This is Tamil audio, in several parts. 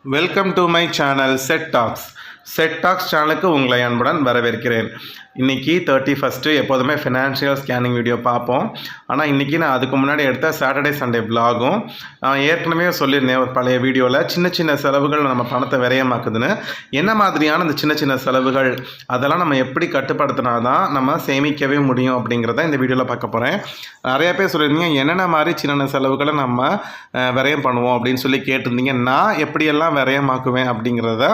Welcome to my channel Set Talks. Set tax சேனலுக்கு உங்களை அன்புடன் வரவேற்கிறேன். இன்றைக்கி 31 எப்போதுமே ஃபினான்ஷியல் ஸ்கேனிங் வீடியோ பார்ப்போம். ஆனால் இன்றைக்கி நான் அதுக்கு முன்னாடி எடுத்த சாட்டர்டே சண்டே விலாகும் ஏற்கனவே சொல்லியிருந்தேன் ஒரு பழைய வீடியோவில் சின்ன சின்ன செலவுகள் நம்ம பணத்தை விரயமாக்குதுன்னு. என்ன மாதிரியான இந்த சின்ன சின்ன செலவுகள் அதெல்லாம் நம்ம எப்படி கட்டுப்படுத்தினா தான் நம்ம சேமிக்கவே முடியும் அப்படிங்கிறத இந்த வீடியோவில் பார்க்க போகிறேன். நிறைய பேர் சொல்லியிருந்தீங்க என்னென்ன மாதிரி சின்ன செலவுகளை நம்ம விரயம் பண்ணுவோம் அப்படின்னு சொல்லி கேட்டிருந்தீங்க. நான் எப்படியெல்லாம் விரயமாக்குவேன் அப்படிங்கிறத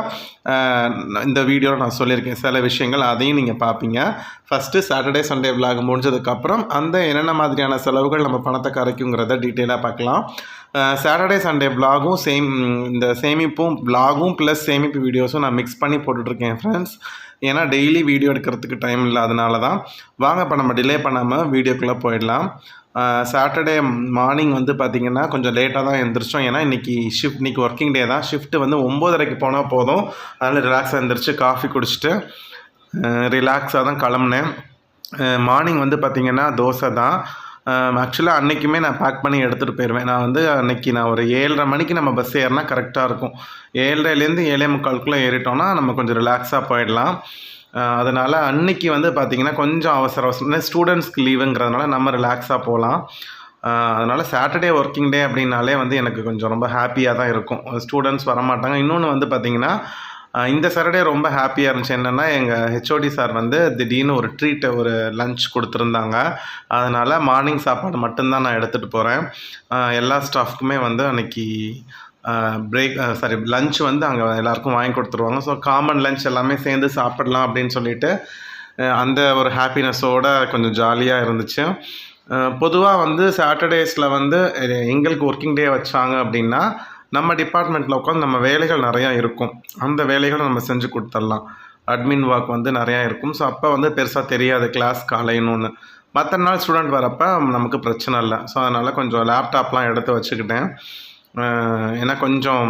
இந்த வீடியோவில் நான் சொல்லியிருக்கேன். சில விஷயங்கள் அதையும் நீங்கள் பார்ப்பீங்க. ஃபஸ்ட்டு சாட்டர்டே சண்டே விலாக் முடிஞ்சதுக்கப்புறம் அந்த என்னென்ன மாதிரியான செலவுகள் நம்ம பணத்தை கரைக்குங்கிறத டீட்டெயிலாக பார்க்கலாம். சாட்டர்டே சண்டே விலாகும் இந்த சேமிப்பும் விலாகும் ப்ளஸ் சேமிப்பு வீடியோஸும் நான் மிக்ஸ் பண்ணி போட்டுட்ருக்கேன் ஃப்ரெண்ட்ஸ். ஏன்னா டெய்லி வீடியோ எடுக்கிறதுக்கு டைம் இல்லை, அதனால தான். வாங்க இப்போ நம்ம டிலே பண்ணாமல் வீடியோக்குள்ளே போயிடலாம். சாட்டர்டே மார்னிங் வந்து பார்த்திங்கன்னா கொஞ்சம் லேட்டாக தான் எழுந்திரிச்சோம். ஏன்னா இன்றைக்கி ஒர்க்கிங் டே தான். ஷிஃப்ட்டு வந்து 9:30 போனால் போதும். அதனால் ரிலாக்ஸாக எழுந்திரிச்சு காஃபி குடிச்சிட்டு ரிலாக்ஸாக தான் கிளம்புனேன். மார்னிங் வந்து பார்த்திங்கன்னா தோசை தான். ஆக்சுவலாக அன்றைக்குமே நான் பேக் பண்ணி எடுத்துகிட்டு போயிடுவேன். நான் வந்து அன்றைக்கி நான் ஒரு 7:30 மணிக்கு நம்ம பஸ் ஏறினா கரெக்டாக இருக்கும். 7:30லேருந்து 7:45 ஏறிட்டோம்னா நம்ம கொஞ்சம் ரிலாக்ஸாக போயிடலாம். அதனால் அன்றைக்கி வந்து பார்த்திங்கன்னா கொஞ்சம் அவசரம் ஸ்டூடெண்ட்ஸ்க்கு லீவுங்கிறதுனால நம்ம ரிலாக்ஸாக போகலாம். அதனால் சாட்டர்டே ஒர்க்கிங் டே அப்படின்னாலே வந்து எனக்கு கொஞ்சம் ரொம்ப ஹாப்பியாக தான் இருக்கும். ஸ்டூடெண்ட்ஸ் வரமாட்டாங்க. இன்னொன்று வந்து பார்த்திங்கன்னா இந்த சாட்டர்டே ரொம்ப ஹாப்பியாக இருந்துச்சு. என்னென்னா எங்கள் ஹெச்ஓடி சார் வந்து திடீர்னு ஒரு ட்ரீட்டை ஒரு லன்ச் கொடுத்துருந்தாங்க. அதனால் மார்னிங் சாப்பாடு மட்டும்தான் நான் எடுத்துகிட்டு போகிறேன். எல்லா ஸ்டாஃப்க்குமே வந்து அன்றைக்கி லன்ச் வந்து அங்கே எல்லாேருக்கும் வாங்கி கொடுத்துருவாங்க. ஸோ காமன் லன்ச் எல்லாமே சேர்ந்து சாப்பிடலாம் அப்படின்னு சொல்லிட்டு அந்த ஒரு ஹாப்பினஸோடு கொஞ்சம் ஜாலியாக இருந்துச்சு. பொதுவாக வந்து சாட்டர்டேஸில் வந்து எங்களுக்கு ஒர்க்கிங் டே வச்சாங்க அப்படின்னா நம்ம டிபார்ட்மெண்ட்டில் உட்காந்து நம்ம வேலைகள் நிறையா இருக்கும். அந்த வேலைகளை நம்ம செஞ்சு கொடுத்துடலாம். அட்மின் ஒர்க் வந்து நிறையா இருக்கும். ஸோ அப்போ வந்து பெருசாக தெரியாது கிளாஸ் காலைன்னு ஒன்று. மற்ற நாள் ஸ்டூடெண்ட் வரப்போ நமக்கு பிரச்சனை இல்லை. ஸோ அதனால் கொஞ்சம் லேப்டாப்லாம் எடுத்து வச்சுக்கிட்டேன். ஏன்னா கொஞ்சம்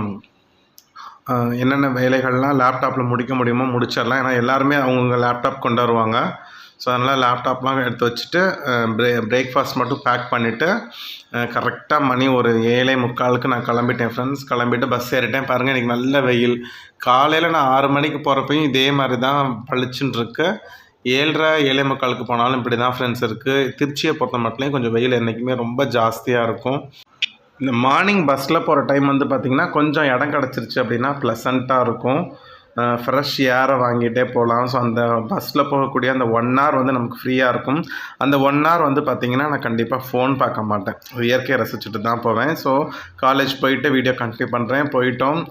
என்னென்ன வேலைகள்லாம் லேப்டாப்பில் முடிக்க முடியுமோ முடிச்சிடலாம். ஏன்னா எல்லாருமே அவங்கவுங்க லேப்டாப் கொண்டு வருவாங்க. ஸோ அதனால் லேப்டாப்லாம் எடுத்து வச்சுட்டு பிரேக்ஃபாஸ்ட் மட்டும் பேக் பண்ணிவிட்டு கரெக்டாக மணி ஒரு 7:45 நான் கிளம்பிட்டேன் ஃப்ரெண்ட்ஸ். கிளம்பிட்டு பஸ் ஏறிட்டேன். பாருங்கள் இன்றைக்கி நல்ல வெயில். காலையில் நான் 6 மணிக்கு போகிறப்பையும் இதே மாதிரி தான் பளிச்சுன்னு இருக்கு. 7:30 7:45 போனாலும் இப்படி தான் ஃப்ரெண்ட்ஸ் இருக்குது. திருச்சியை பொறுத்த மட்டும் கொஞ்சம் வெயில் என்றைக்குமே ரொம்ப ஜாஸ்தியாக இருக்கும். இந்த மார்னிங் பஸ்ஸில் போகிற டைம் வந்து பார்த்திங்கன்னா கொஞ்சம் இடம் கிடச்சிருச்சு அப்படின்னா ப்ளசண்ட்டாக இருக்கும். ஃப்ரெஷ் ஏரை வாங்கிட்டே போகலாம். ஸோ அந்த பஸ்ஸில் போகக்கூடிய அந்த 1 hour வந்து நமக்கு ஃப்ரீயாக இருக்கும். அந்த 1 hour வந்து பார்த்திங்கன்னா நான் கண்டிப்பாக ஃபோன் பார்க்க மாட்டேன். இயற்கையை ரசிச்சுட்டு தான் போவேன். ஸோ காலேஜ் போயிட்டு வீடியோ கண்டினியூ பண்ணுறேன். போயிட்டோம்.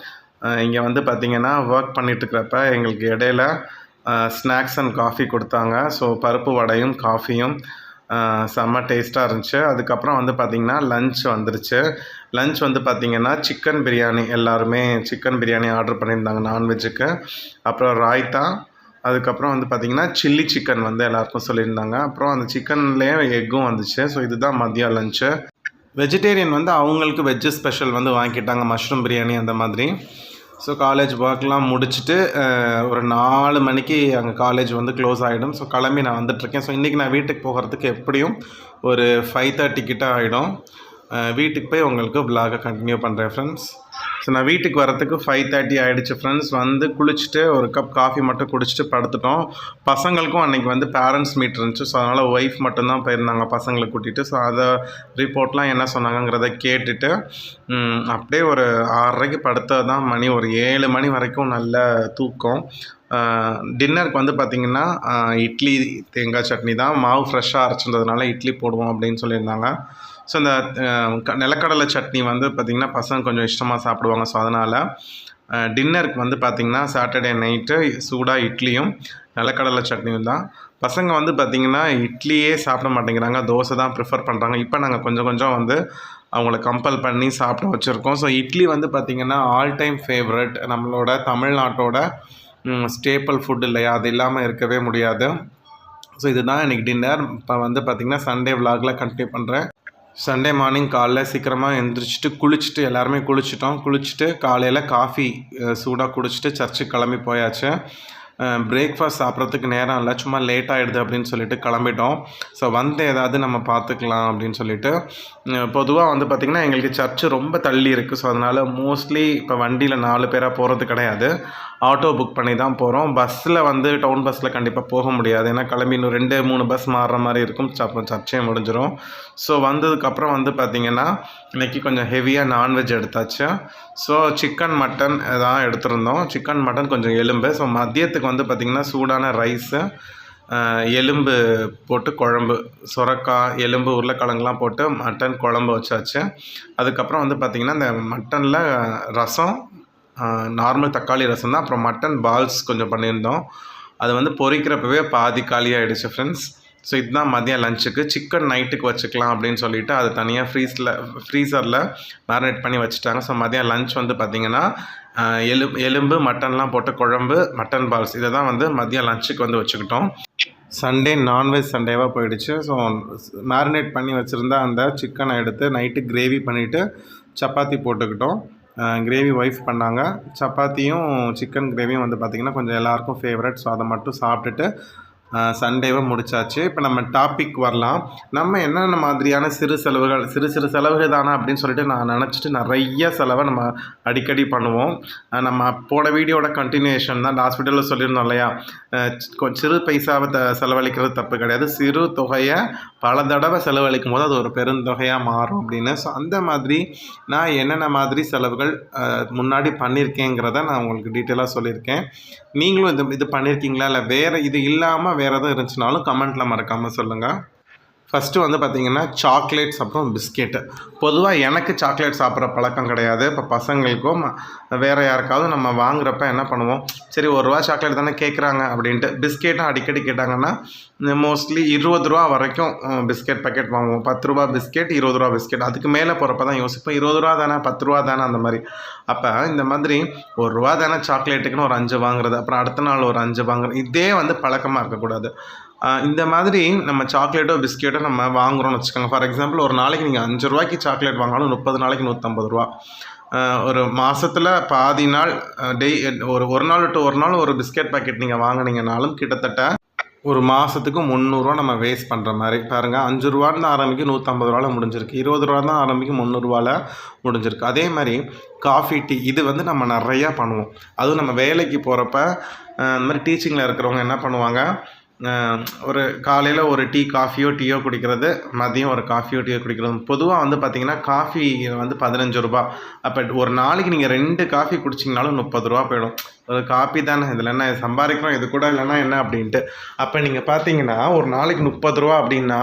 இங்கே வந்து பார்த்திங்கன்னா ஒர்க் பண்ணிகிட்ருக்கிறப்ப எங்களுக்கு இடையில ஸ்நாக்ஸ் அண்ட் காஃபி கொடுத்தாங்க. ஸோ பருப்பு வடையும் காஃபியும் செம்ம டேஸ்ட்டாக இருந்துச்சு. அதுக்கப்புறம் வந்து பார்த்திங்கன்னா லன்ச் வந்துருச்சு. லன்ச் வந்து பார்த்திங்கன்னா சிக்கன் பிரியாணி, எல்லாருமே சிக்கன் பிரியாணி ஆர்டர் பண்ணியிருந்தாங்க நான்வெஜ்ஜுக்கு. அப்புறம் ராய்த்தா, அதுக்கப்புறம் வந்து பார்த்திங்கன்னா சில்லி சிக்கன் வந்து எல்லாருக்கும் சொல்லியிருந்தாங்க. அப்புறம் அந்த சிக்கன்லேயே எக்கும் வந்துச்சு. ஸோ இதுதான் மதியம் லன்ச்சு. வெஜிடேரியன் வந்து அவங்களுக்கு வெஜ்ஜு ஸ்பெஷல் வந்து வாங்கிட்டாங்க, மஷ்ரூம் பிரியாணி அந்த மாதிரி. ஸோ காலேஜ் ஒர்க்லாம் முடிச்சுட்டு ஒரு 4 மணிக்கு அங்கே காலேஜ் வந்து க்ளோஸ் ஆகிடும். ஸோ கிளம்பி நான் வந்துட்டுருக்கேன். ஸோ இன்றைக்கி நான் வீட்டுக்கு போகிறதுக்கு எப்படியும் ஒரு 5:30 கிட்ட ஆகிடும். வீட்டுக்கு போய் உங்களுக்கு விலாகை கண்டினியூ பண்ணுறேன் ஃப்ரெண்ட்ஸ். ஸோ நான் வீட்டுக்கு வரத்துக்கு 5:30 ஆகிடுச்சு ஃப்ரெண்ட்ஸ். வந்து குளிச்சுட்டு ஒரு கப் காஃபி மட்டும் குடிச்சிட்டு படுத்துட்டோம். பசங்களுக்கும் அன்றைக்கி வந்து பேரண்ட்ஸ் மீட் இருந்துச்சு. ஸோ அதனால் ஒய்ஃப் மட்டும்தான் போயிருந்தாங்க பசங்களை கூட்டிகிட்டு. ஸோ அதை ரிப்போர்ட்லாம் என்ன சொன்னாங்கங்கிறத கேட்டுட்டு அப்படியே ஒரு 6:30 படுத்தது தான். மணி ஒரு 7 மணி வரைக்கும் நல்ல தூக்கம். டின்னருக்கு வந்து பார்த்திங்கன்னா இட்லி தேங்காய் சட்னி தான். மாவு ஃப்ரெஷ்ஷாக அரைச்சிருந்ததுனால இட்லி போடுவோம் அப்படின்னு சொல்லியிருந்தாங்க. ஸோ இந்த நிலக்கடலை சட்னி வந்து பார்த்திங்கன்னா பசங்க கொஞ்சம் இஷ்டமாக சாப்பிடுவாங்க. ஸோ அதனால் டின்னருக்கு வந்து பார்த்திங்கன்னா சாட்டர்டே நைட்டு சூடாக இட்லியும் நிலக்கடலை சட்னியும் தான். பசங்க வந்து பார்த்திங்கன்னா இட்லியே சாப்பிட மாட்டேங்கிறாங்க, தோசை தான் ப்ரிஃபர் பண்ணுறாங்க. இப்போ நாங்கள் கொஞ்சம் கொஞ்சம் வந்து அவங்கள கம்பல் பண்ணி சாப்பிட வச்சுருக்கோம். ஸோ இட்லி வந்து பார்த்திங்கன்னா ஆல் டைம் ஃபேவரட், நம்மளோட தமிழ்நாட்டோட ஸ்டேப்பிள் ஃபுட் இல்லையா, அது இல்லாமல் இருக்கவே முடியாது. ஸோ இதுதான் இன்றைக்கி டின்னர். இப்போ வந்து பார்த்திங்கன்னா சண்டே விலாகில் கண்டினியூ பண்ணுறேன். சண்டே மார்னிங் காலைல சீக்கிரமாக எழுந்திரிச்சிட்டு குளிச்சுட்டு எல்லாருமே குளிச்சுட்டு காலையில் காஃபி சூடாக குடிச்சிட்டு சர்ச்சுக்கு கிளம்பி போயாச்சு. பிரேக்ஃபாஸ்ட் சாப்பிட்றதுக்கு நேரம் இல்லை, சும்மா லேட் ஆகிடுது அப்படின்னு சொல்லிட்டு கிளம்பிட்டோம். ஸோ வந்து ஏதாவது நம்ம பார்த்துக்கலாம் அப்படின்னு சொல்லிட்டு. பொதுவாக வந்து பார்த்திங்கன்னா எங்களுக்கு சர்ச்சு ரொம்ப தள்ளி இருக்குது. ஸோ அதனால் மோஸ்ட்லி இப்போ வண்டியில் 4 பேராக போகிறது கிடையாது, ஆட்டோ புக் பண்ணி தான் போகிறோம். பஸ்ஸில் வந்து டவுன் பஸ்ஸில் கண்டிப்பாக போக முடியாது, ஏன்னா கிளம்பி இன்னும் 2-3 பஸ் மாறுற மாதிரி இருக்கும். அப்புறம் சர்ச்சே முடிஞ்சிடும். ஸோ வந்ததுக்கப்புறம் வந்து பார்த்திங்கன்னா இன்றைக்கி கொஞ்சம் ஹெவியாக நான்வெஜ் எடுத்தாச்சு. ஸோ சிக்கன் மட்டன் தான் எடுத்திருந்தோம். சிக்கன் மட்டன் கொஞ்சம் எலும்பு. ஸோ மதியத்துக்கு வந்து பார்த்திங்கன்னா சூடான ரைஸு, எலும்பு போட்டு குழம்பு, சுரக்காய், எலும்பு, உருளைக்கிழங்குலாம் போட்டு மட்டன் குழம்பு வச்சாச்சு. அதுக்கப்புறம் வந்து பார்த்திங்கன்னா இந்த மட்டனில் ரசம், நார்மல் தக்காளி ரசம் தான். அப்புறம் மட்டன் பால்ஸ் கொஞ்சம் பண்ணியிருந்தோம். அது வந்து பொரிக்கிறப்பவே பாதி காலியாகிடுச்சு ஃப்ரெண்ட்ஸ். ஸோ இதுதான் மதியம் லஞ்சுக்கு. சிக்கன் நைட்டுக்கு வச்சுக்கலாம் அப்படின்னு சொல்லிவிட்டு அது தனியாக ஃப்ரீசரில் மேரினேட் பண்ணி வச்சுட்டாங்க. ஸோ மதியம் லஞ்ச் வந்து பார்த்திங்கன்னா எலும்பு மட்டன்லாம் போட்டு குழம்பு, மட்டன் பால்ஸ், இதை தான் வந்து மதியம் லஞ்சுக்கு வந்து வச்சுக்கிட்டோம். சண்டே நான்வெஜ் சண்டேவாக போயிடுச்சு. ஸோ மேரினேட் பண்ணி வச்சுருந்த அந்த சிக்கனை எடுத்து நைட்டு கிரேவி பண்ணிவிட்டு சப்பாத்தி போட்டுக்கிட்டோம். கிரேவி ஒய்ஃப் பண்ணாங்க. சப்பாத்தியும் சிக்கன் கிரேவியும் வந்து பார்த்திங்கன்னா கொஞ்சம் எல்லாேருக்கும் ஃபேவரட். ஸோ அதை மட்டும் சாப்பிட்டுட்டு சண்டேவை முடிச்சாச்சு. இப்போ நம்ம டாபிக் வரலாம். நம்ம என்னென்ன மாதிரியான சிறு செலவுகள் தானே அப்படின்னு சொல்லிட்டு நான் நினச்சிட்டு நிறைய செலவை நம்ம அடிக்கடி பண்ணுவோம். நம்ம போன வீடியோட கண்டினியூஷன் தான். ஹாஸ்பிட்டலில் சொல்லியிருந்தோம் இல்லையா, சிறு பைசாவை செலவழிக்கிறது தப்பு கிடையாது, சிறு தொகையை பல தடவை செலவழிக்கும் போது அது ஒரு பெருந்தொகையாக மாறும் அப்படின்னு. ஸோ அந்த மாதிரி நான் என்னென்ன மாதிரி செலவுகள் முன்னாடி பண்ணியிருக்கேங்கிறத நான் உங்களுக்கு டீட்டெயிலாக சொல்லியிருக்கேன். நீங்களும் இது பண்ணியிருக்கீங்களா, இல்லை வேறு இது இல்லாமல் வேறு எதுவும் இருந்துச்சுனாலும் கமெண்ட்டில் மறக்காமல் சொல்லுங்கள். ஃபஸ்ட்டு வந்து பார்த்திங்கன்னா சாக்லேட்ஸ், அப்புறம் பிஸ்கெட்டு. பொதுவாக எனக்கு சாக்லேட் சாப்பிட்ற பழக்கம் கிடையாது. இப்போ பசங்களுக்கும் வேறு யாருக்காவது நம்ம வாங்குறப்ப என்ன பண்ணுவோம், சரி ₹1 சாக்லேட் தானே கேட்குறாங்க அப்படின்ட்டு பிஸ்கெட்டும் அடிக்கடி கேட்டாங்கன்னா மோஸ்ட்லி ₹20 வரைக்கும் பிஸ்கெட் பேக்கெட் வாங்குவோம். ₹10 பிஸ்கெட், ₹20 பிஸ்கெட். அதுக்கு மேலே போகிறப்ப தான் யோசிப்போம், ₹20 தானே, ₹10 தானே, அந்த மாதிரி. அப்போ இந்த மாதிரி ₹1 தானே சாக்லேட்டுக்குன்னு ஒரு 5 வாங்குறது, அப்புறம் அடுத்த நாள் ஒரு 5 வாங்குறது, இதே வந்து பழக்கமாக இருக்கக்கூடாது. இந்த மாதிரி நம்ம சாக்லேட்டோ பிஸ்கெட்டோ நம்ம வாங்குகிறோம்னு வச்சுக்கோங்க. ஃபார் எக்ஸாம்பிள் ஒரு நாளைக்கு நீங்கள் ₹5 சாக்லேட் வாங்கினாலும் 30 நாளைக்கு ₹150. ஒரு மாதத்தில் பாதி நாள் ஒரு நாள் விட்டு ஒரு நாள் ஒரு பிஸ்கெட் பேக்கெட் நீங்கள் வாங்கினீங்கனாலும் கிட்டத்தட்ட ஒரு மாதத்துக்கு ₹300 நம்ம வேஸ்ட் பண்ணுற மாதிரி. பாருங்கள், ₹5 ஆரம்பிக்கும் ₹150 முடிஞ்சிருக்கு, ₹20 தான் ஆரம்பிக்கும் ₹300 முடிஞ்சிருக்கு. அதே மாதிரி காஃபி, டீ, இது வந்து நம்ம நிறையா பண்ணுவோம். அதுவும் நம்ம வேலைக்கு போகிறப்ப இந்த மாதிரி டீச்சிங்கில் இருக்கிறவங்க என்ன பண்ணுவாங்க, ஒரு காலையில் ஒரு டீயோ குடிக்கிறது, மதியம் ஒரு காஃபியோ டீயோ குடிக்கிறது. பொதுவாக வந்து பார்த்திங்கன்னா காஃபி வந்து ₹15. அப்போ ஒரு நாளைக்கு நீங்கள் 2 காஃபி குடிச்சிங்கனாலும் ₹30 போயிடும். ஒரு காஃபி தானே, இதில் என்ன சம்பாதிக்கிறோம், இது கூட இல்லைன்னா என்ன அப்படின்ட்டு. அப்போ நீங்கள் பார்த்தீங்கன்னா ஒரு நாளைக்கு ₹30 அப்படின்னா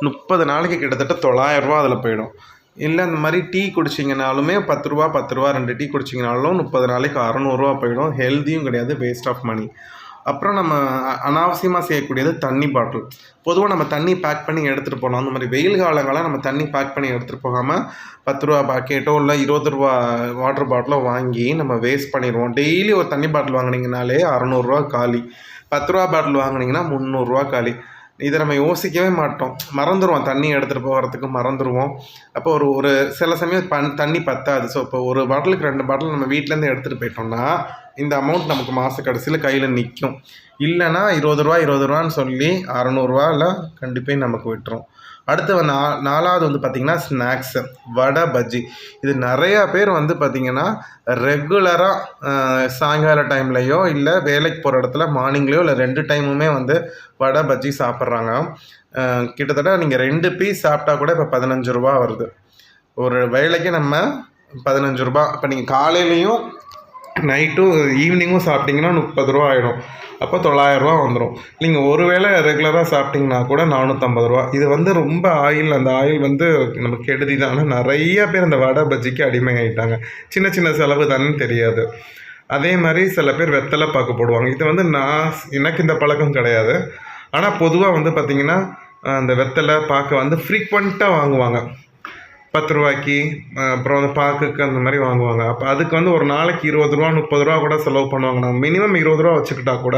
30 நாளைக்கு கிட்டத்தட்ட ₹900 அதில் போயிடும். இல்லை இந்த மாதிரி டீ குடிச்சிங்கனாலுமே ₹10 2 டீ குடிச்சிங்கனாலும் 30 நாளைக்கு ₹600 போயிடும். ஹெல்த்தியும் கிடையாது, வேஸ்ட் ஆஃப் மணி. அப்புறம் நம்ம அனாவசியமாக செய்யக்கூடியது தண்ணி பாட்டில். பொதுவாக நம்ம தண்ணி பேக் பண்ணி எடுத்துகிட்டு போகலாம். அந்த மாதிரி வெயில் காலங்களாக நம்ம தண்ணி பேக் பண்ணி எடுத்துகிட்டு போகாமல் ₹10 பாக்கெட்டோ இல்லை ₹20 வாட்டர் பாட்டிலோ வாங்கி நம்ம வேஸ்ட் பண்ணிடுவோம். டெய்லி ஒரு தண்ணி பாட்டில் வாங்கினீங்கனாலே ₹600 காலி. ₹10 பாட்டில் வாங்கினீங்கன்னா ₹300 காலி. இதை நம்ம யோசிக்கவே மாட்டோம், மறந்துடுவோம், தண்ணி எடுத்துகிட்டு போகிறதுக்கு மறந்துடுவோம். அப்போ ஒரு சில சமயம் தண்ணி பத்தாது. ஸோ இப்போ ஒரு பாட்டிலுக்கு 2 பாட்டில் நம்ம வீட்டிலேருந்து எடுத்துகிட்டு போயிட்டோம்னா இந்த அமௌண்ட் நமக்கு மாத கடைசியில் கையில் நிற்கும். இல்லைன்னா ₹20 சொல்லி ₹600 கண்டிப்பாக நமக்கு விட்டுரும். அடுத்து 4வது வந்து பார்த்திங்கன்னா ஸ்நாக்ஸு, வடை, பஜ்ஜி. இது நிறையா பேர் வந்து பார்த்திங்கன்னா ரெகுலராக சாயங்கால டைம்லேயோ இல்லை வேலைக்கு போகிற இடத்துல மார்னிங்லேயோ இல்லை 2 டைமுமே வந்து வடை, பஜ்ஜி சாப்பிட்றாங்க. கிட்டத்தட்ட நீங்கள் 2 பீஸ் சாப்பிட்டா கூட இப்போ ₹15 வருது. ஒரு வேலைக்கு நம்ம ₹15. இப்போ நீங்கள் காலையிலையும் நைட்டும் ஈவினிங்கும் சாப்பிட்டிங்கன்னா ₹30 ஆகிடும். அப்போ ₹900 வந்துடும். நீங்கள் ஒரு வேளை ரெகுலராக சாப்பிட்டிங்கன்னா கூட ₹450. இது வந்து ரொம்ப அந்த ஆயில் வந்து நமக்கு கெடுதி தான். ஆனால் நிறைய பேர் அந்த வடை பஜ்ஜிக்கு அடிமை ஆகிட்டாங்க. சின்ன செலவு தானே தெரியாது. அதே மாதிரி சில பேர் வெத்தலை பாக்கு போடுவாங்க. இது வந்து எனக்கு இந்த பழக்கம் கிடையாது. ஆனால் பொதுவாக வந்து பார்த்திங்கன்னா அந்த வெத்தலை பாக்கை வந்து ஃப்ரீக்வெண்ட்டாக வாங்குவாங்க. ₹10 அப்புறம் அந்த பாக்குக்கு அந்த மாதிரி வாங்குவாங்க. அப்போ அதுக்கு வந்து ஒரு நாளைக்கு ₹20 ₹30 கூட செலவு பண்ணுவாங்க. நம்ம மினிமம் ₹20 வச்சுக்கிட்டா கூட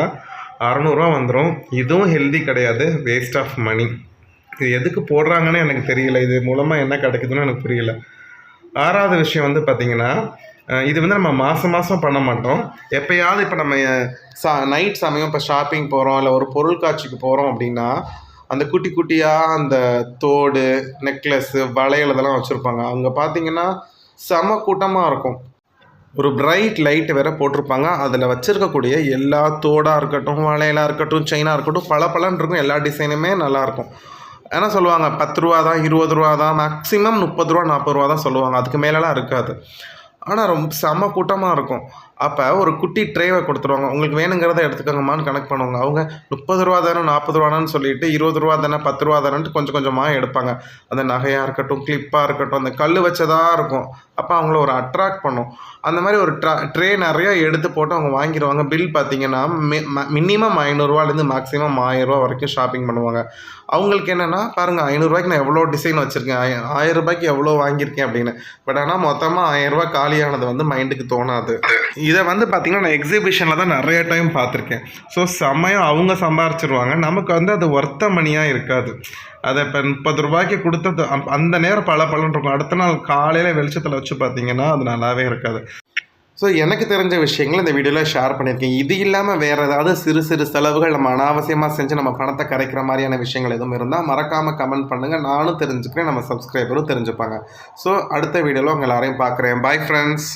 ₹600 வந்துடும். இதுவும் ஹெல்தி கிடையாது, வேஸ்ட் ஆஃப் மணி. இது எதுக்கு போடுறாங்கன்னு எனக்கு தெரியல. இது மூலமாக என்ன கிடைக்குதுன்னு எனக்கு புரியல. 6வது விஷயம் வந்து பார்த்திங்கன்னா இது வந்து நம்ம மாதம் மாதம் பண்ண மாட்டோம். எப்போயாவது இப்போ நம்ம நைட் சமயம் இப்போ ஷாப்பிங் போகிறோம், இல்லை ஒரு பொருள் காட்சிக்கு போகிறோம் அப்படின்னா, அந்த குட்டி குட்டியாக அந்த தோடு, நெக்லஸ்ஸு, வளையல் இதெல்லாம் வச்சுருப்பாங்க. அங்கே பார்த்தீங்கன்னா செம கூட்டமாக இருக்கும். ஒரு பிரைட் லைட் வேறு போட்டிருப்பாங்க. அதில் வச்சுருக்கக்கூடிய எல்லா தோடாக இருக்கட்டும், வளையலாக இருக்கட்டும், செயினாக இருக்கட்டும், பளபளன்னு இருக்கும். எல்லா டிசைனுமே நல்லாயிருக்கும். ஏன்னா சொல்லுவாங்க 10 ரூபா தான், 20 ரூபா தான், மேக்ஸிமம் 30 ரூபா 40 ரூபா தான் சொல்லுவாங்க. அதுக்கு மேலெலாம் இருக்காது. ஆனால் ரொம்ப செம கூட்டமாக இருக்கும். அப்போ ஒரு குட்டி ட்ரேவை கொடுத்துருவாங்க. உங்களுக்கு வேணுங்கிறத எடுத்துக்கோங்கம்மான்னு கணக்கு பண்ணுவாங்க. அவங்க 30 ரூபா தானே, 40 ரூபான்னு சொல்லிட்டு 20 ரூபா தானே, 10 ரூபா தானேன்ட்டு கொஞ்சம் கொஞ்சமாக எடுப்பாங்க. அந்த நகையாக இருக்கட்டும், கிளிப்பாக இருக்கட்டும், அந்த கல் வச்சதாக இருக்கும். அப்போ அவங்கள ஒரு அட்ராக்ட் பண்ணும். அந்த மாதிரி ஒரு ட்ரே நிறையா எடுத்து போட்டு அவங்க வாங்கிடுவாங்க. பில் பார்த்தீங்கன்னா மினிமம் 500ரூவாலேருந்து மேக்ஸிமம் 1000 ரூபா வரைக்கும் ஷாப்பிங் பண்ணுவாங்க. அவங்களுக்கு என்னென்னா பாருங்கள், 500ரூவாய்க்கு நான் எவ்வளோ டிசைன் வச்சுருக்கேன், 1000 ரூபாய்க்கு எவ்வளோ வாங்கியிருக்கேன் அப்படின்னு. பட் ஆனால் மொத்தமாக 1000 ரூபா காலியானது வந்து மைண்டுக்கு தோணாது. இதை வந்து பார்த்திங்கன்னா நான் எக்ஸிபிஷனில் தான் நிறைய டைம் பார்த்துருக்கேன். ஸோ செம்மையாக அவங்க சம்பாரிச்சிருவாங்க. நமக்கு வந்து அது ஒர்த்த மணியாக இருக்காது. அதை இப்போ 30 ரூபாய்க்கு கொடுத்தது அந்த நேரம் பலன்னு இருக்கும். அடுத்த நாள் காலையில் வெளிச்சத்தில் வச்சு பார்த்திங்கன்னா அது நல்லாவே இருக்காது. ஸோ எனக்கு தெரிஞ்ச விஷயங்கள் இந்த வீடியோவில் ஷேர் பண்ணியிருக்கேன். இது இல்லாமல் வேறு ஏதாவது சிறு சிறு செலவுகள் நம்ம அனாவசியமாக செஞ்சு நம்ம பணத்தை கரைக்கிற மாதிரியான விஷயங்கள் எதுவும் இருந்தால் மறக்காமல் கமெண்ட் பண்ணுங்கள். நானும் தெரிஞ்சுக்கிறேன், நம்ம சப்ஸ்கிரைபரும் தெரிஞ்சுப்பாங்க. ஸோ அடுத்த வீடியோவில் உங்கள் எல்லாரையும் பார்க்குறேன். Bye friends.